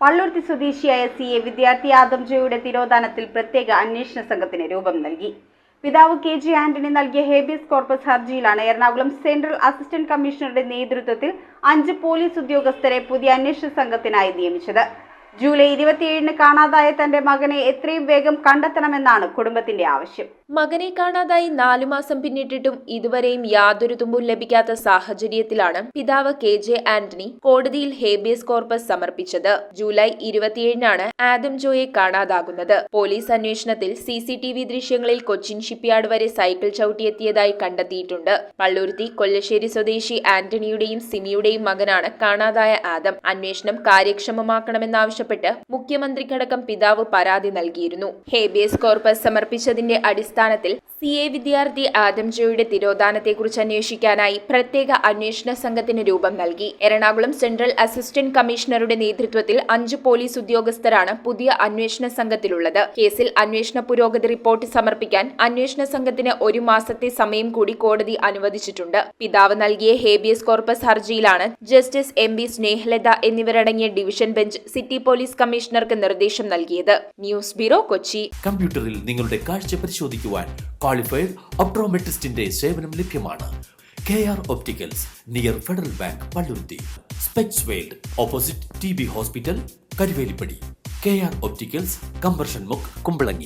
പള്ളുരുത്തി സ്വദേശിയായ CA വിദ്യാർത്ഥി ആദം ജോയുടെ തിരോധാനത്തിൽ പ്രത്യേക അന്വേഷണ സംഘത്തിന് രൂപം നൽകി. പിതാവ് KJ ആന്റണി നൽകിയ ഹേബിയസ് കോർപ്പസ് ഹർജിയിലാണ് എറണാകുളം സെൻട്രൽ അസിസ്റ്റന്റ് കമ്മീഷണറുടെ നേതൃത്വത്തിൽ 5 പോലീസ് ഉദ്യോഗസ്ഥരെ പുതിയ അന്വേഷണ സംഘത്തിനായി നിയമിച്ചത്. ജൂലൈ 27-ന് കാണാതായ തന്റെ മകനെ എത്രയും വേഗം കണ്ടെത്തണമെന്നാണ് കുടുംബത്തിന്റെ ആവശ്യം. മകനെ കാണാതായി 4 മാസം പിന്നിട്ടിട്ടും ഇതുവരെയും യാതൊരു തുമ്പും ലഭിക്കാത്ത സാഹചര്യത്തിലാണ് പിതാവ് KJ ആന്റണി കോടതിയിൽ ഹേബിയസ് കോർപ്പസ് സമർപ്പിച്ചത്. ജൂലൈ 27-നാണ് ആദം ജോയെ കാണാതാകുന്നത്. പോലീസ് അന്വേഷണത്തിൽ CCTV ദൃശ്യങ്ങളിൽ കൊച്ചിൻ ഷിപ്പ്യാർഡ് വരെ സൈക്കിൾ ചവിട്ടിയെത്തിയതായി കണ്ടെത്തിയിട്ടുണ്ട്. പള്ളുരുത്തി കൊല്ലശ്ശേരി സ്വദേശി ആന്റണിയുടെയും സിമിയുടെയും മകനാണ് കാണാതായ ആദം. അന്വേഷണം കാര്യക്ഷമമാക്കണമെന്നാവശ്യപ്പെട്ട് മുഖ്യമന്ത്രിക്കടക്കം പിതാവ് പരാതി നൽകിയിരുന്നു. ഹേബിയസ് കോർപ്പസ് സമർപ്പിച്ചതിന്റെ അടിസ്ഥാനത്തിൽ CA വിദ്യാർത്ഥി ആദം ജോയുടെ തിരോധാനത്തെക്കുറിച്ച് അന്വേഷിക്കാനായി പ്രത്യേക അന്വേഷണ സംഘത്തിന് രൂപം നൽകി. എറണാകുളം സെൻട്രൽ അസിസ്റ്റന്റ് കമ്മീഷണറുടെ നേതൃത്വത്തിൽ 5 പോലീസ് ഉദ്യോഗസ്ഥരാണ് പുതിയ അന്വേഷണ സംഘത്തിലുള്ളത്. കേസിൽ അന്വേഷണ പുരോഗതി റിപ്പോർട്ട് സമർപ്പിക്കാൻ അന്വേഷണ സംഘത്തിന് 1 മാസത്തെ സമയം കൂടി കോടതി അനുവദിച്ചിട്ടുണ്ട്. പിതാവ് നൽകിയ ഹേബിയസ് കോർപ്പസ് ഹർജിയിലാണ് ജസ്റ്റിസ് MB സ്നേഹലത എന്നിവരടങ്ങിയ ഡിവിഷൻ ബെഞ്ച് സിറ്റി പോലീസ് കമ്മീഷണർക്ക് നിർദ്ദേശം നൽകിയത്. News bureau, Kochi. കമ്പ്യൂട്ടറിൽ നിങ്ങളുടെ കാഴ്ച പരിശോധിക്കുവാൻ ക്വാളിഫൈഡ് ഒപ്ട്രോമെട്രിസ്റ്റിന്റെ സേവനം ലഭ്യമാണ്. KR opticals, near federal bank, Palluruthy. Specs world, opposite TB hospital, Karuvelippady. KR opticals, combustion മുക്ക്, കുമ്പളങ്ങി.